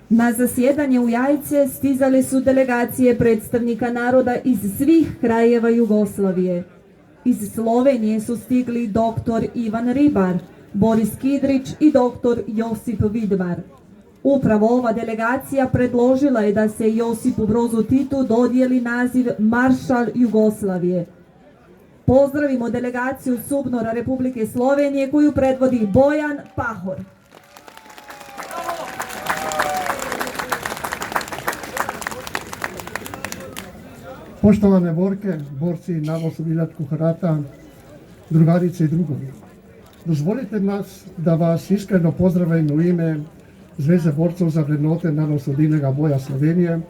Na zasjedanje u Jajce stizale su delegacije predstavnika naroda iz svih krajeva Jugoslavije. Iz Slovenije su stigli dr. Ivan Ribar, Boris Kidrić i dr. Josip Vidmar. Upravo ova delegacija predložila je da se Josipu Brozu Titu dodijeli naziv Maršal Jugoslavije. Pozdravimo delegaciju SUBNOR-a Republike Slovenije koju predvodi Bojan Pahor. Poštovane borke, borci Narodnooslobodilačkog rata, drugarice i drugovi. Dozvolite nas da vas iskreno pozdravim u ime Zveze borcev za vrednote narodnooslobodilnega boja Slovenije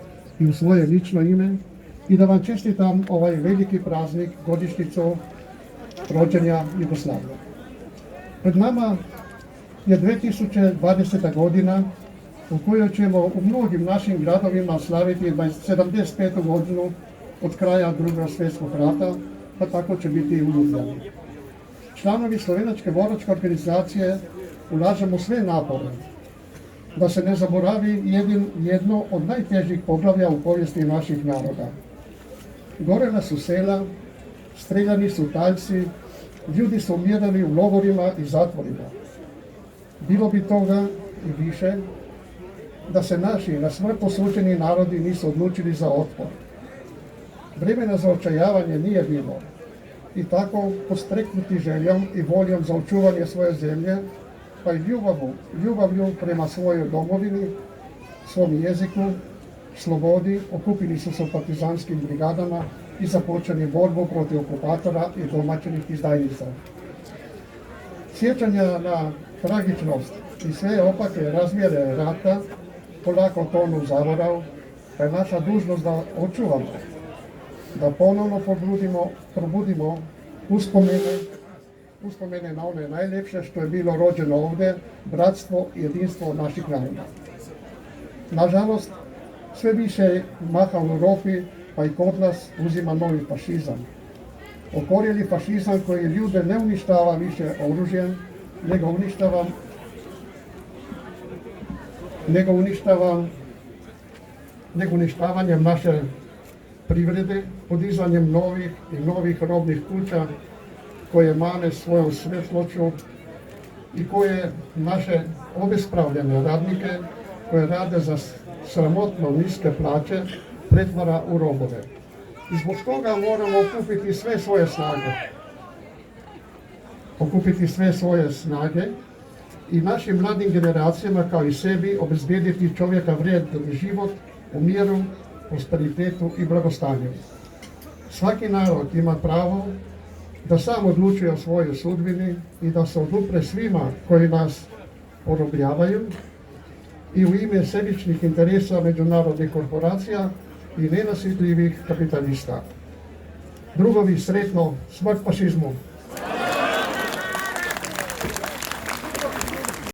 i u svoje lično ime i da vam čestitam ovaj veliki praznik, godišnjicu rođenja Jugoslavije. Pred nama je 2020. godina u kojoj ćemo u mnogim našim gradovima slaviti 75. godinu od kraja Drugog svjetskog rata, pa tako će biti i u Ljubljani. Članovi Slovenačke boračke organizacije ulažemo sve napore da se ne zaboravi jedno od najtežih poglavlja u povijesti naših naroda. Gorela su sela, streljani su Italijci, ljudi su umirali u logorima i zatvorima. Bilo bi toga i više da se naši na smrt osuđeni narodi nisu odlučili za otpor. Vremena za očajavanje nije bilo i tako postreknuti željom i voljom za očuvanje svoje zemlje, pa i ljubavlju prema svojoj domovini, svom jeziku, slobodi, okupili su se u partizanskim brigadama i započeli borbu protiv okupatora i domaćinih izdajnica. Sjećanja na tragičnost i sve opake razmjere rata polako tonu u zaborav, pa je naša dužnost da očuvamo, da ponovno probudimo uspomene na one najljepše što je bilo rođeno ovdje, bratstvo i jedinstvo naših naroda. Nažalost, sve više maha u Europi, pa i kod nas uzima novi fašizam. Okorjeli fašizam koji ljude ne uništava više oružjem, nego uništavanjem naše privrede, podizanjem novih robnih kuća koje mane svojom svjetlošću i koje naše obespravljene radnike koje rade za sramotno niske plaće pretvara u robove. I zbog toga moramo okupiti sve svoje snage i našim mladim generacijama kao i sebi obezbediti čovjeka vrijedan život u miru, prosperitetu i blagostanju. Svaki narod ima pravo da sam odlučuje o svojoj sudbini i da se odupre svima koji nas porobljavaju i u ime sebičnih interesa međunarodnih korporacija i nenasitljivih kapitalista. Drugovi, sretno, smrt fašizmu!